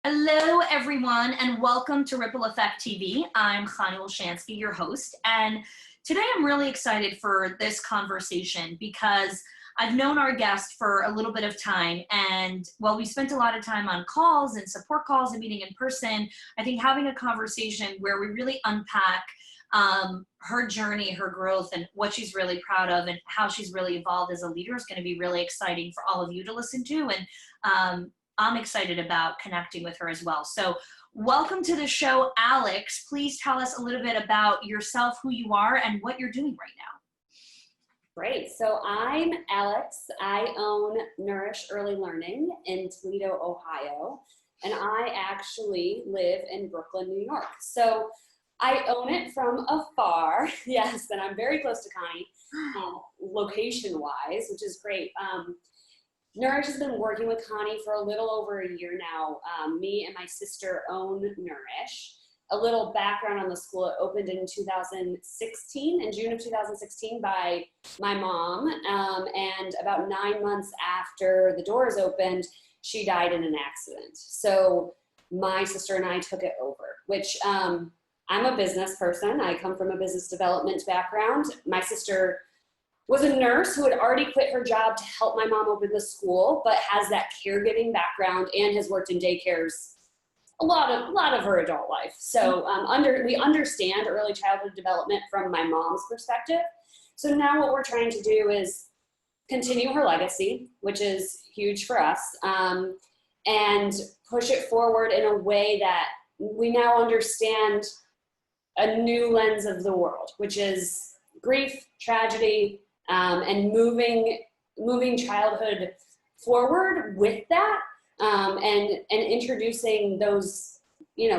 Hello, everyone, and welcome to Ripple Effect TV. I'm Chani Wolshansky, your host, and today I'm really excited for this conversation because I've known our guest for a little bit of time, and while we spent a lot of time on calls and support calls and meeting in person, I think having a conversation where we really unpack her journey, her growth, and what she's really proud of and how she's really evolved as a leader is going to be really exciting for all of you to listen to. And I'm excited about connecting with her as well. So welcome to the show, Alex. Please tell us a little bit about yourself, who you are, and what you're doing right now. Great. So I'm Alex. I own Nourish Early Learning in Toledo, Ohio, and I actually live in Brooklyn, New York. So I own it from afar. Yes, and I'm very close to Connie, location-wise, which is great. Nourish has been working with Connie for a little over a year now. Me and my sister own Nourish. A little background on the school: it opened in 2016, in June of 2016, by my mom. And about 9 months after the doors opened, she died in an accident. So my sister and I took it over, which I'm a business person. I come from a business development background. My sister was a nurse who had already quit her job to help my mom open the school, but has that caregiving background and has worked in daycares a lot of her adult life. So we understand early childhood development from my mom's perspective. So now what we're trying to do is continue her legacy, which is huge for us, and push it forward in a way that we now understand a new lens of the world, which is grief, tragedy, and moving childhood forward with that, and introducing those,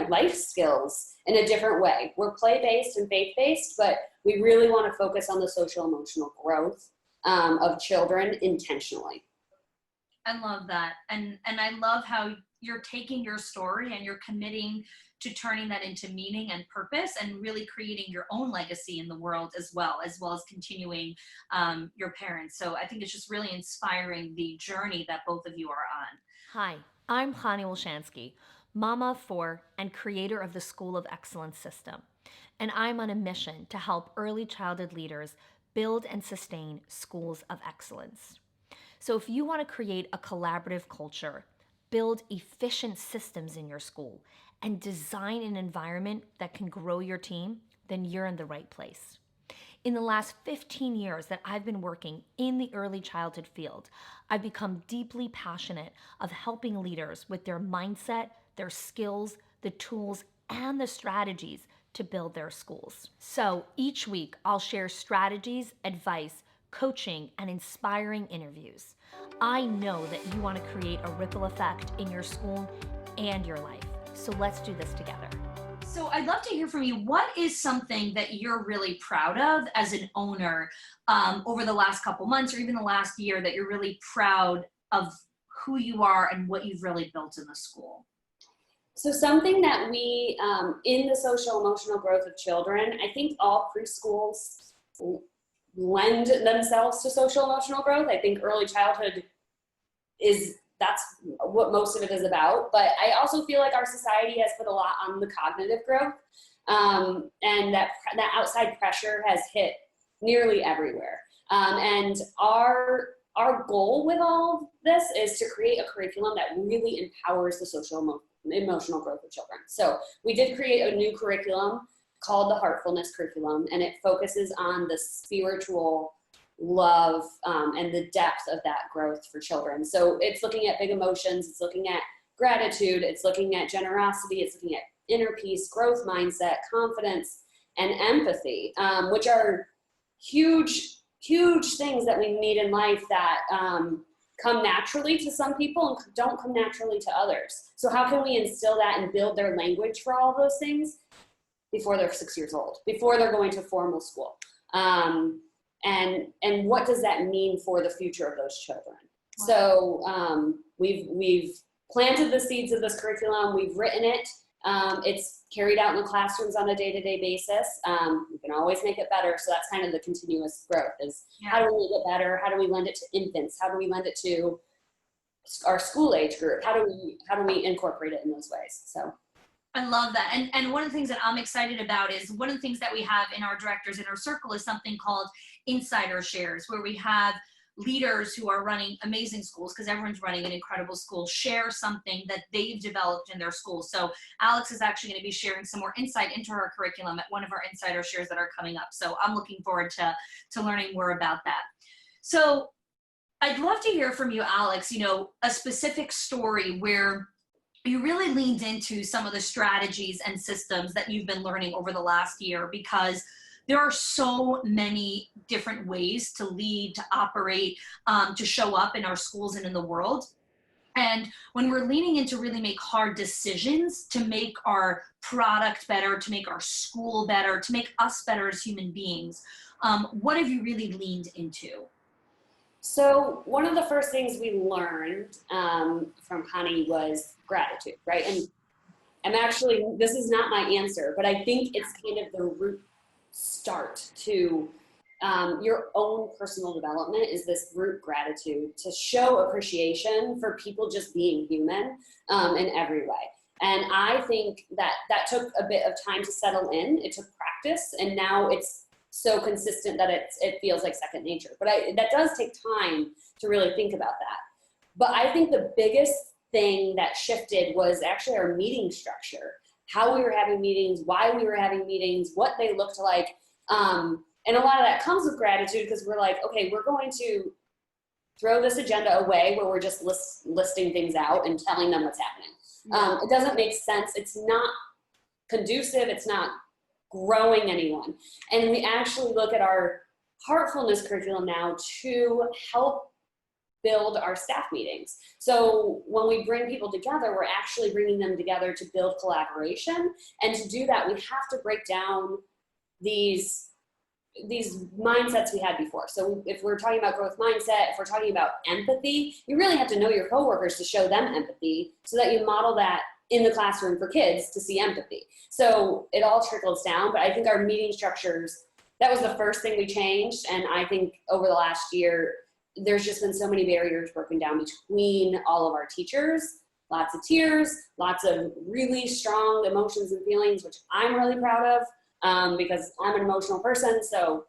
life skills in a different way. We're play-based and faith-based, but we really want to focus on the social emotional growth of children intentionally. I love that. And I love how you're taking your story and you're committing to turning that into meaning and purpose and really creating your own legacy in the world as well as continuing your parents. So I think it's just really inspiring, the journey that both of you are on. Hi, I'm Chani Wolshansky, mama of four and creator of the School of Excellence system. And I'm on a mission to help early childhood leaders build and sustain schools of excellence. So if you want to create a collaborative culture, build efficient systems in your school, and design an environment that can grow your team, then you're in the right place. In the last 15 years that I've been working in the early childhood field, I've become deeply passionate of helping leaders with their mindset, their skills, the tools, and the strategies to build their schools. So each week, I'll share strategies, advice, coaching, and inspiring interviews. I know that you want to create a ripple effect in your school and your life. So let's do this together. So I'd love to hear from you. What is something that you're really proud of as an owner over the last couple months or even the last year, that you're really proud of who you are and what you've really built in the school? So something that we, in the social emotional growth of children, I think all preschools lend themselves to social emotional growth. I think early childhood that's what most of it is about. But I also feel like our society has put a lot on the cognitive growth, and that outside pressure has hit nearly everywhere. And our goal with all of this is to create a curriculum that really empowers the social emotional growth of children. So we did create a new curriculum called the Heartfulness Curriculum, and it focuses on the spiritual love and the depth of that growth for children. So it's looking at big emotions, it's looking at gratitude, it's looking at generosity, it's looking at inner peace, growth mindset, confidence, and empathy, which are huge things that we need in life that come naturally to some people and don't come naturally to others. So how can we instill that and build their language for all of those things before they're 6 years old, before they're going to formal school? And what does that mean for the future of those children? Wow. So we've planted the seeds of this curriculum. We've written it. It's carried out in the classrooms on a day-to-day basis. We can always make it better. So that's kind of the continuous growth is, how do we make it better? How do we lend it to infants? How do we lend it to our school age group? How do we incorporate it in those ways? So I love that. And one of the things that I'm excited about is one of the things that we have in our directors inner circle is something called insider shares, where we have leaders who are running amazing schools, because everyone's running an incredible school, share something that they've developed in their school. So Alex is actually going to be sharing some more insight into her curriculum at one of our insider shares that are coming up. So I'm looking forward to learning more about that. So I'd love to hear from you, Alex, you know, a specific story where you really leaned into some of the strategies and systems that you've been learning over the last year, because there are so many different ways to lead, to operate, to show up in our schools and in the world. And when we're leaning in to really make hard decisions to make our product better, to make our school better, to make us better as human beings, what have you really leaned into? So one of the first things we learned from Connie was gratitude, right? And I'm actually, this is not my answer, but I think it's kind of the root start to your own personal development is this root gratitude, to show appreciation for people just being human in every way. And I think that took a bit of time to settle in. It took practice, and now it's so consistent that it feels like second nature. But that does take time to really think about that. But I think the biggest thing that shifted was actually our meeting structure, how we were having meetings, why we were having meetings, what they looked like. And a lot of that comes with gratitude, because we're like, okay, we're going to throw this agenda away where we're just listing things out and telling them what's happening. It doesn't make sense. It's not conducive. It's not growing anyone. And we actually look at our Heartfulness Curriculum now to help build our staff meetings. So when we bring people together, we're actually bringing them together to build collaboration. And to do that, we have to break down these mindsets we had before. So if we're talking about growth mindset, if we're talking about empathy, you really have to know your coworkers to show them empathy, so that you model that in the classroom for kids to see empathy. So it all trickles down, but I think our meeting structures, that was the first thing we changed. And I think over the last year, there's just been so many barriers broken down between all of our teachers, lots of tears, lots of really strong emotions and feelings, which I'm really proud of because I'm an emotional person. So,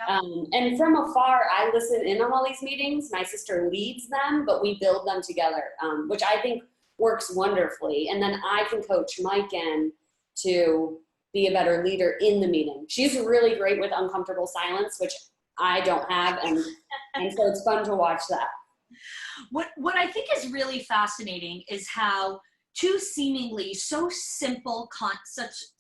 and from afar, I listen in on all these meetings. My sister leads them, but we build them together, which I think works wonderfully. And then I can coach Mike in to be a better leader in the meeting. She's really great with uncomfortable silence, which I don't have, and so it's fun to watch that. What I think is really fascinating is how two seemingly such simple concepts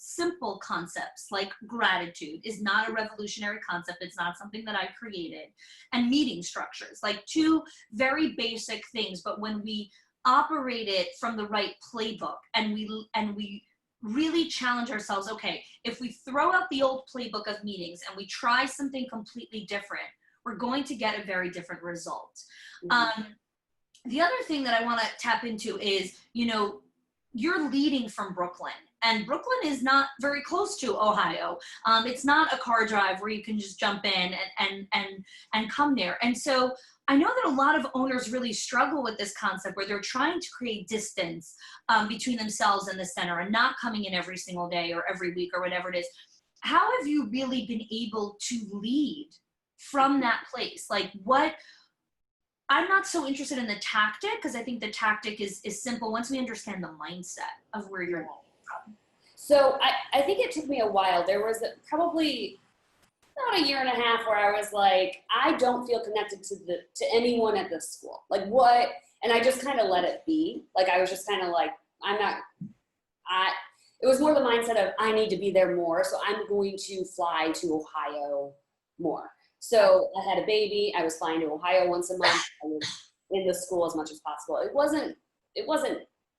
like gratitude is not a revolutionary concept. It's not something that I created. And meeting structures, like two very basic things, but when we operate it from the right playbook and we really challenge ourselves, okay, if we throw out the old playbook of meetings and we try something completely different, we're going to get a very different result. Mm-hmm. The other thing that I want to tap into is, you know, you're leading from Brooklyn, and Brooklyn is not very close to Ohio. It's not a car drive where you can just jump in and come there. And so I know that a lot of owners really struggle with this concept where they're trying to create distance between themselves and the center and not coming in every single day or every week or whatever it is. How have you really been able to lead from that place? Like I'm not so interested in the tactic, because I think the tactic is simple once we understand the mindset of where you're going from. So I think it took me a while. There was probably about a year and a half where I was like, I don't feel connected to anyone at this school. Like what? And I just kind of let it be. Like I was just kind of like, it was more the mindset of I need to be there more. So I'm going to fly to Ohio more. So I had a baby. I was flying to Ohio once a month. I was in the school as much as possible. It wasn't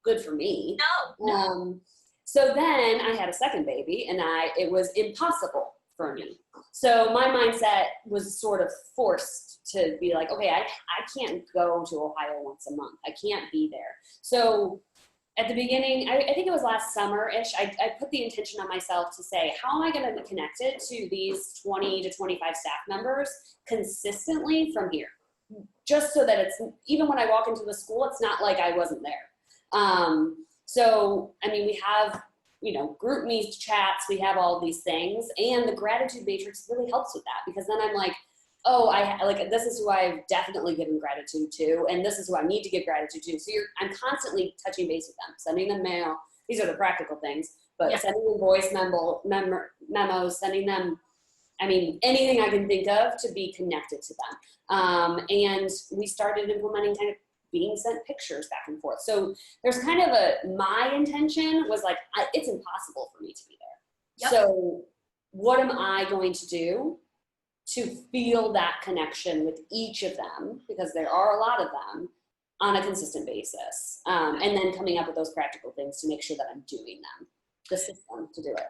good for me. No. So then I had a second baby, and it was impossible for me. So my mindset was sort of forced to be like, okay, I can't go to Ohio once a month. I can't be there. So at the beginning, I think it was last summer-ish, I put the intention on myself to say, how am I going to be connected to these 20 to 25 staff members consistently from here? just so that it's, even when I walk into the school, it's not like I wasn't there. So, I mean, we have, you know, group meets, chats, we have all these things, and the gratitude matrix really helps with that, because then I'm like, oh, this is who I've definitely given gratitude to, and this is who I need to give gratitude to. So I'm constantly touching base with them, sending them mail. These are the practical things, but Yeah. sending them voice memos, sending them, I mean, anything I can think of to be connected to them. And we started implementing kind of being sent pictures back and forth. So there's kind of my intention was like, it's impossible for me to be there. Yep. So what am I going to do to feel that connection with each of them, because there are a lot of them, on a consistent basis, and then coming up with those practical things to make sure that I'm doing them, the system to do it.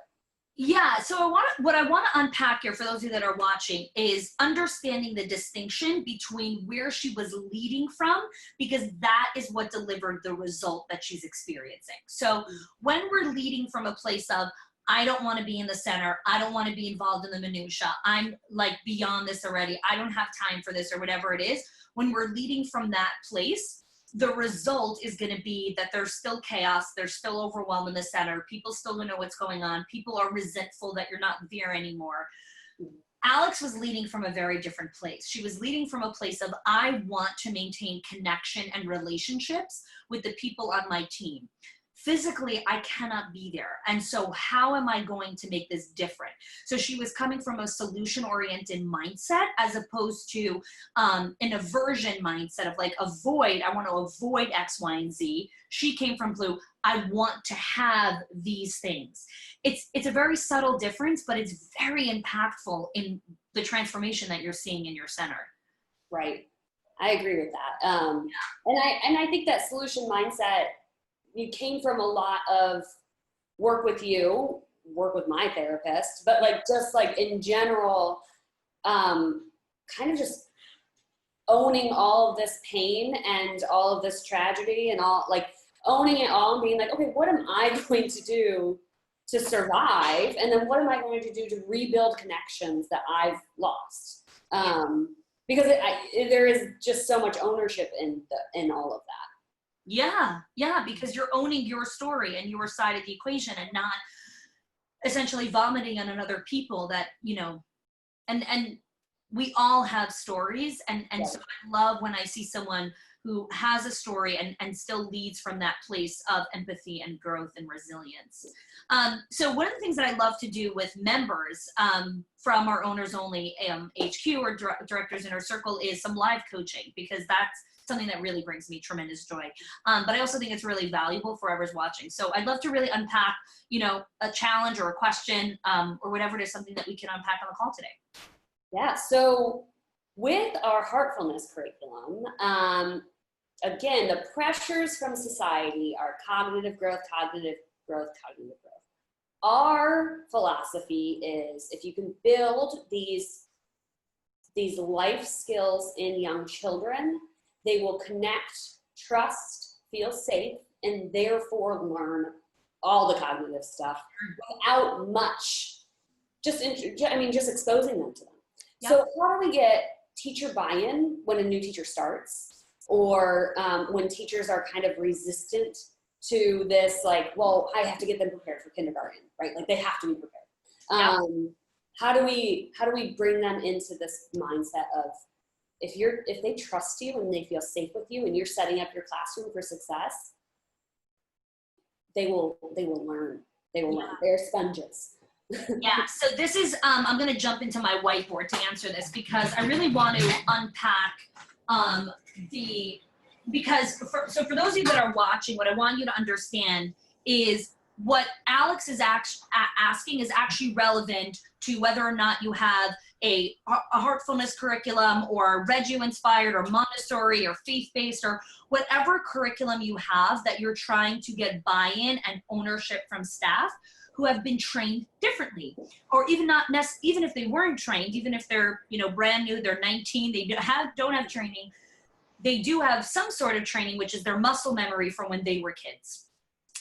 Yeah, so what I want to unpack here for those of you that are watching is understanding the distinction between where she was leading from, because that is what delivered the result that she's experiencing. So when we're leading from a place of, I don't want to be in the center, I don't want to be involved in the minutia, I'm like beyond this already, I don't have time for this, or whatever it is, when we're leading from that place, the result is going to be that there's still chaos, there's still overwhelm in the center, people still don't know what's going on, people are resentful that you're not there anymore. Alex was leading from a very different place. She was leading from a place of, I want to maintain connection and relationships with the people on my team. Physically, I cannot be there. And so how am I going to make this different? So she was coming from a solution-oriented mindset as opposed to an aversion mindset of like avoid, I want to avoid X, Y, and Z. She came from blue, I want to have these things. It's a very subtle difference, but it's very impactful in the transformation that you're seeing in your center. Right. I agree with that. And I think that solution mindset, you came from a lot of work with my therapist, but like, just like in general, kind of just owning all of this pain and all of this tragedy and all, like owning it all and being like, okay, what am I going to do to survive? And then what am I going to do to rebuild connections that I've lost? Because there is just so much ownership in all of that. Yeah, because you're owning your story and your side of the equation and not essentially vomiting on other people that, you know, and we all have stories. And so I love when I see someone who has a story and still leads from that place of empathy and growth and resilience. So one of the things that I love to do with members from our Owners Only HQ or Directors Inner Circle is some live coaching, because that's something that really brings me tremendous joy. But I also think it's really valuable for whoever's watching. So I'd love to really unpack, you know, a challenge or a question or whatever it is, something that we can unpack on the call today. Yeah, so with our Heartfulness Curriculum, again, the pressures from society are cognitive growth. Our philosophy is, if you can build these life skills in young children, they will connect, trust, feel safe, and therefore learn all the cognitive stuff without much, just exposing them to them. Yep. So how do we get teacher buy-in when a new teacher starts, or when teachers are kind of resistant to this, like, well, I have to get them prepared for kindergarten, right? Like they have to be prepared. Yep. How do we bring them into this mindset of, if they trust you and they feel safe with you and you're setting up your classroom for success, they will learn. They will learn. They're sponges. Yeah, so this is, I'm going to jump into my whiteboard to answer this, because I really want to unpack for those of you that are watching, what I want you to understand is what Alex is asking is actually relevant to whether or not you have a Heartfulness curriculum or Reggio inspired or Montessori or faith-based or whatever curriculum you have that you're trying to get buy-in and ownership from staff who have been trained differently, or even even if they weren't trained, even if they're, you know, brand new, they're 19, they don't have training, they do have some sort of training, which is their muscle memory from when they were kids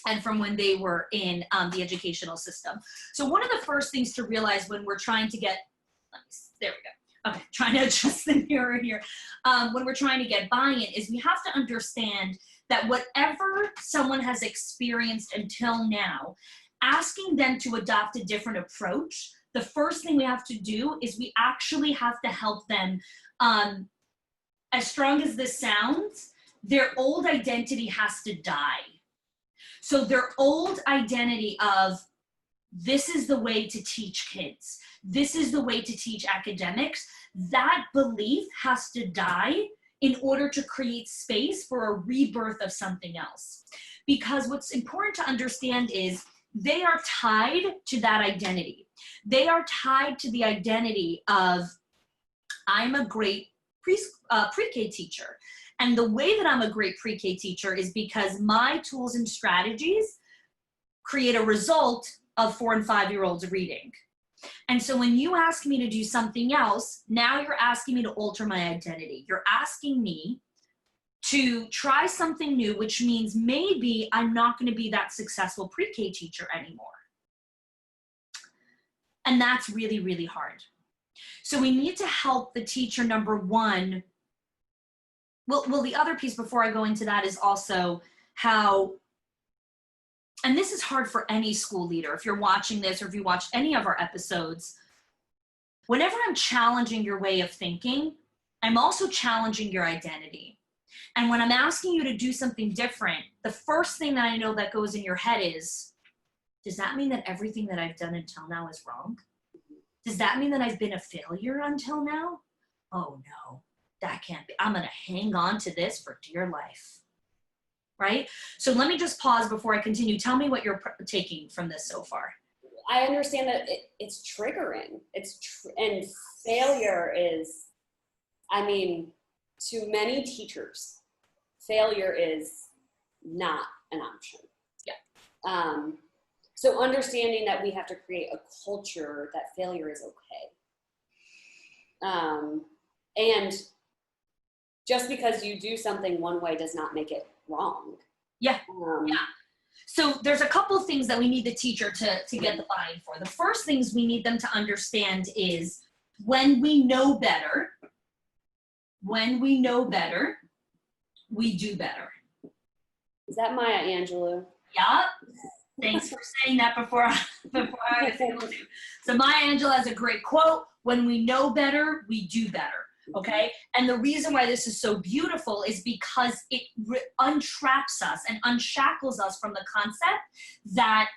and from when they were in the educational system. So one of the first things to realize when we're trying to get, there we go. Okay, trying to adjust the mirror here. When we're trying to get buy-in is we have to understand that whatever someone has experienced until now, asking them to adopt a different approach, the first thing we have to do is we actually have to help them, as strong as this sounds, their old identity has to die. So their old identity of, this is the way to teach kids, this is the way to teach academics, that belief has to die in order to create space for a rebirth of something else. Because what's important to understand is they are tied to that identity. They are tied to the identity of, I'm a great pre-K teacher. And the way that I'm a great pre-K teacher is because my tools and strategies create a result of 4 and 5-year-olds reading. And so when you ask me to do something else, now you're asking me to alter my identity. You're asking me to try something new, which means maybe I'm not going to be that successful pre-K teacher anymore. And that's really, really hard. So we need to help the teacher, number one. Well, the other piece before I go into that is also how, and this is hard for any school leader, if you're watching this or if you watched any of our episodes, whenever I'm challenging your way of thinking, I'm also challenging your identity. And when I'm asking you to do something different, the first thing that I know that goes in your head is, does that mean that everything that I've done until now is wrong? Does that mean that I've been a failure until now? Oh no, that can't be. I'm gonna hang on to this for dear life, right? So let me just pause before I continue. Tell me what you're taking from this so far. I understand that it's triggering. And failure is, I mean, to many teachers, failure is not an option. Yeah. So understanding that we have to create a culture that failure is okay. And just because you do something one way does not make it wrong. Yeah. Yeah. So there's a couple of things that we need the teacher to get the buy-in for. The first things we need them to understand is when we know better, we do better. Is that Maya Angelou? Yeah. Thanks for saying that before I was able to. So Maya Angelou has a great quote, when we know better, we do better, okay? And the reason why this is so beautiful is because it untraps us and unshackles us from the concept that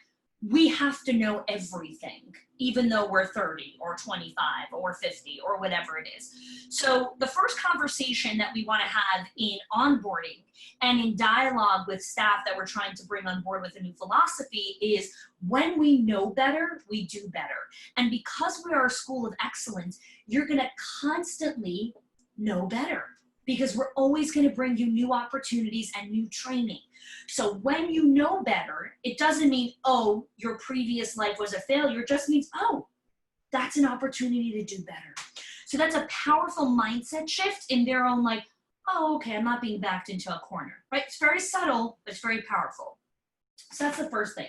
we have to know everything, even though we're 30 or 25 or 50 or whatever it is. So the first conversation that we want to have in onboarding and in dialogue with staff that we're trying to bring on board with a new philosophy is when we know better, we do better. And because we are a school of excellence, you're going to constantly know better because we're always going to bring you new opportunities and new training. So when you know better, it doesn't mean, oh, your previous life was a failure. It just means, oh, that's an opportunity to do better. So that's a powerful mindset shift in their own, like, oh, okay, I'm not being backed into a corner, right? It's very subtle, but it's very powerful. So that's the first thing.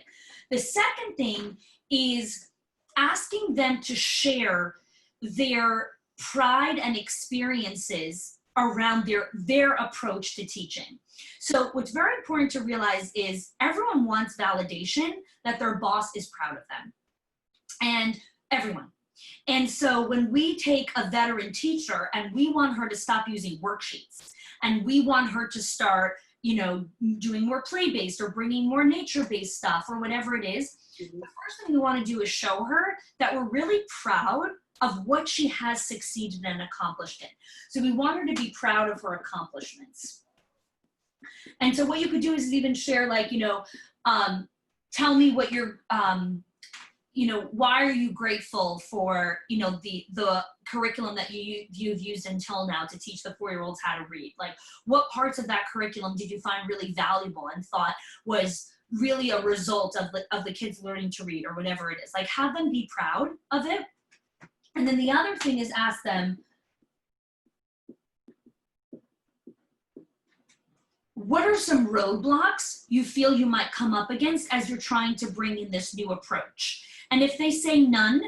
The second thing is asking them to share their pride and experiences around their approach to teaching. So what's very important to realize is everyone wants validation that their boss is proud of them, and everyone. And so when we take a veteran teacher and we want her to stop using worksheets and we want her to start, doing more play-based or bringing more nature-based stuff or whatever it is, the first thing we want to do is show her that we're really proud of what she has succeeded and accomplished in. So we want her to be proud of her accomplishments. And so what you could do is even share, like, tell me what you're, why are you grateful for, the curriculum that you've used until now to teach the 4-year-olds how to read? Like, what parts of that curriculum did you find really valuable and thought was really a result of the kids learning to read or whatever it is? Like, have them be proud of it. And then the other thing is ask them, what are some roadblocks you feel you might come up against as you're trying to bring in this new approach? And if they say none,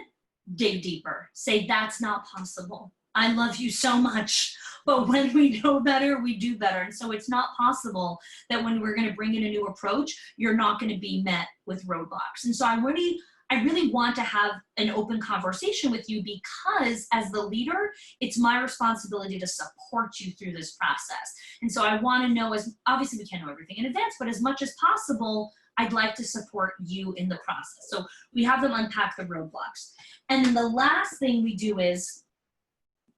dig deeper. Say that's not possible. I love you so much. But when we know better, we do better. And so it's not possible that when we're going to bring in a new approach, you're not going to be met with roadblocks. And so I really want to have an open conversation with you, because as the leader, it's my responsibility to support you through this process. And so I want to know, as obviously we can't know everything in advance, but as much as possible, I'd like to support you in the process. So we have them unpack the roadblocks. And then the last thing we do is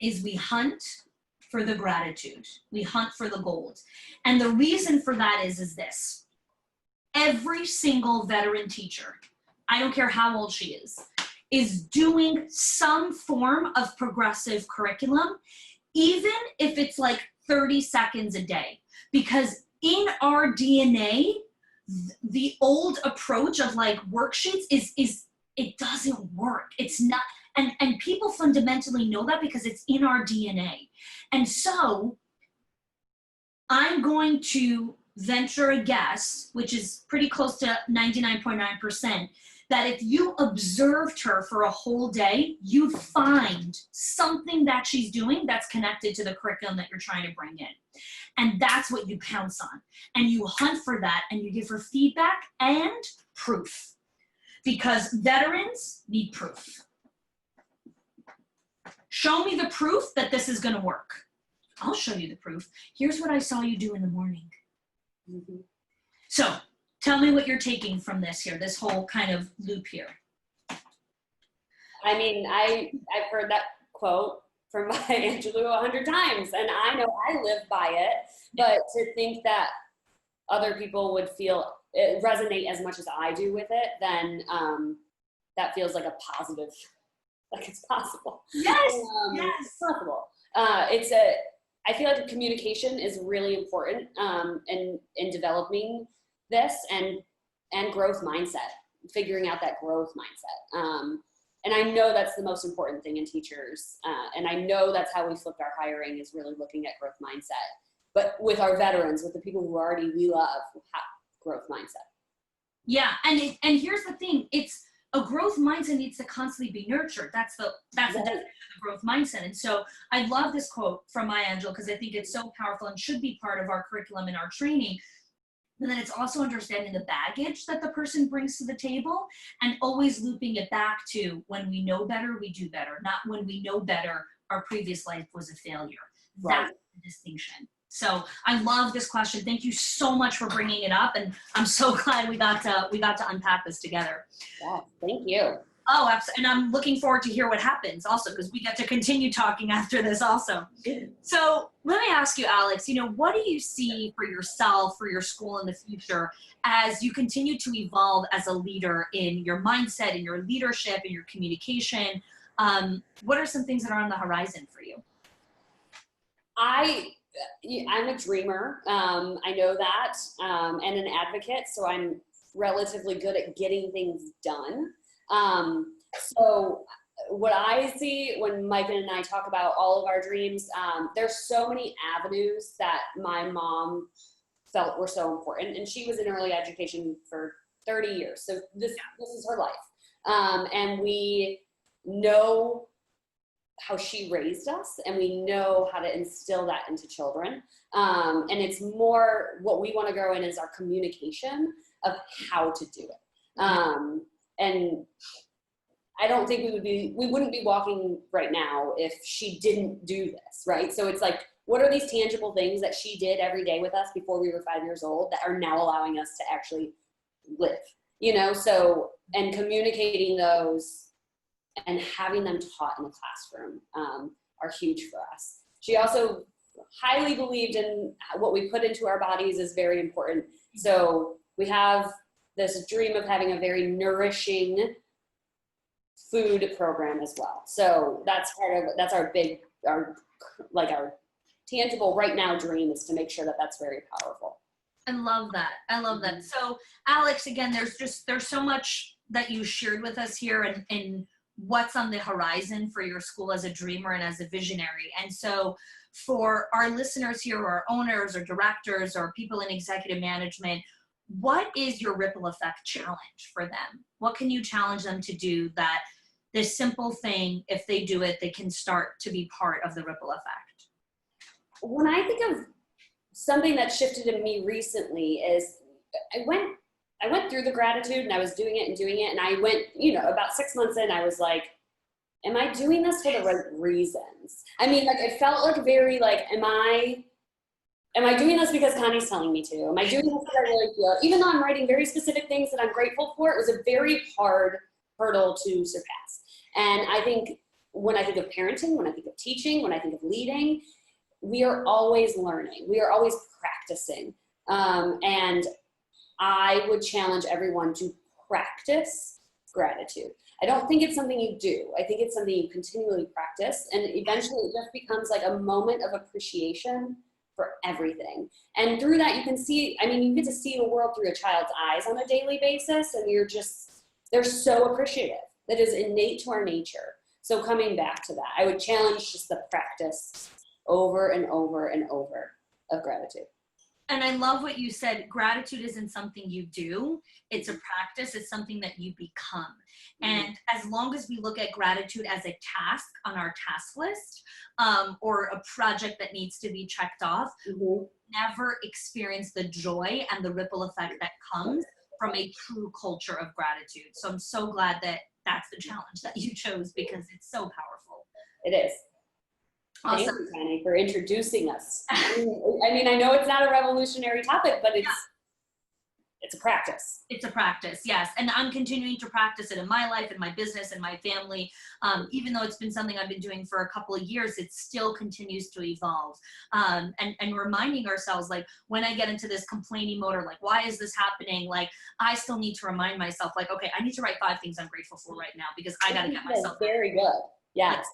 we hunt for the gratitude. We hunt for the gold. And the reason for that is this. Every single veteran teacher, I don't care how old she is doing some form of progressive curriculum, even if it's like 30 seconds a day. Because in our DNA, the old approach of like worksheets is it doesn't work. It's not, and people fundamentally know that because it's in our DNA. And so I'm going to venture a guess, which is pretty close to 99.9%, that if you observed her for a whole day, you'd find something that she's doing that's connected to the curriculum that you're trying to bring in. And that's what you pounce on. And you hunt for that, and you give her feedback and proof. Because veterans need proof. Show me the proof that this is going to work. I'll show you the proof. Here's what I saw you do in the morning. Mm-hmm. So tell me what you're taking from this here, this whole kind of loop here. I mean, I've heard that quote from Maya Angelou 100 times, and I know I live by it, but to think that other people would feel it resonate as much as I do with it, then that feels like a positive, like it's possible. Yes, yes. It's possible. I feel like communication is really important in developing this and growth mindset, figuring out that growth mindset. And I know that's the most important thing in teachers. And I know that's how we flipped our hiring, is really looking at growth mindset. But with our veterans, with the people who we love, have growth mindset. Yeah, and here's the thing, it's a growth mindset needs to constantly be nurtured. That's the definition of the growth mindset. And so I love this quote from Maya Angelou, because I think it's so powerful and should be part of our curriculum and our training. And then it's also understanding the baggage that the person brings to the table, and always looping it back to, when we know better, we do better. Not when we know better, our previous life was a failure. Right. That's the distinction. So I love this question. Thank you so much for bringing it up, and I'm so glad we got to unpack this together. Yeah, thank you. Oh, absolutely. And I'm looking forward to hear what happens also, because we get to continue talking after this also. So let me ask you, Alex, what do you see for yourself, for your school in the future, as you continue to evolve as a leader in your mindset, in your leadership, in your communication? What are some things that are on the horizon for you? I'm a dreamer. I know that, and an advocate. So I'm relatively good at getting things done. So what I see when Mike and I talk about all of our dreams, there's so many avenues that my mom felt were so important. And she was in early education for 30 years. So this is her life. And we know how she raised us, and we know how to instill that into children. And it's more what we want to grow in is our communication of how to do it. And I don't think we wouldn't be walking right now if she didn't do this, right? So it's like, what are these tangible things that she did every day with us before we were 5 years old that are now allowing us to actually live, so, and communicating those and having them taught in the classroom are huge for us. She also highly believed in what we put into our bodies is very important. So we have this dream of having a very nourishing food program as well. So that's our tangible right now dream, is to make sure that that's very powerful. I love that. I love that. So Alex, again, there's so much that you shared with us here, and what's on the horizon for your school as a dreamer and as a visionary. And so for our listeners here, who are owners or directors or people in executive management, what is your ripple effect challenge for them? What can you challenge them to do that this simple thing, if they do it, they can start to be part of the ripple effect? When I think of something that shifted in me recently is I went through the gratitude and I was doing it. And I went, about 6 months in, I was like, am I doing this for the right reasons? I mean, like, it felt like very like, am I doing this because Connie's telling me to? Am I doing this because I really feel it? Even though I'm writing very specific things that I'm grateful for, it was a very hard hurdle to surpass. And I think when I think of parenting, when I think of teaching, when I think of leading, we are always learning. We are always practicing. And I would challenge everyone to practice gratitude. I don't think it's something you do. I think it's something you continually practice. And eventually it just becomes like a moment of appreciation for everything. And through that, you can see, you get to see the world through a child's eyes on a daily basis. And they're so appreciative. That is innate to our nature. So coming back to that, I would challenge just the practice over and over and over of gratitude. And I love what you said. Gratitude isn't something you do. It's a practice. It's something that you become. And as long as we look at gratitude as a task on our task list, or a project that needs to be checked off, we'll never experience the joy and the ripple effect that comes from a true culture of gratitude. So I'm so glad that that's the challenge that you chose, because it's so powerful. It is. Awesome. Thank you, Connie, for introducing us. I know it's not a revolutionary topic, but it's a practice. It's a practice, yes. And I'm continuing to practice it in my life, in my business, in my family. Even though it's been something I've been doing for a couple of years, it still continues to evolve. And reminding ourselves, like, when I get into this complaining mode, or like, why is this happening? Like, I still need to remind myself, like, okay, I need to write 5 things I'm grateful for right now, because I got to get myself. Very good. Yes.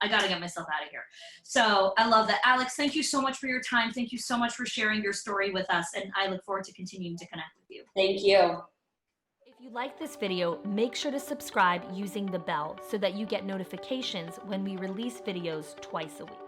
I got to get myself out of here. So I love that. Alex, thank you so much for your time. Thank you so much for sharing your story with us. And I look forward to continuing to connect with you. Thank you. If you like this video, make sure to subscribe using the bell so that you get notifications when we release videos twice a week.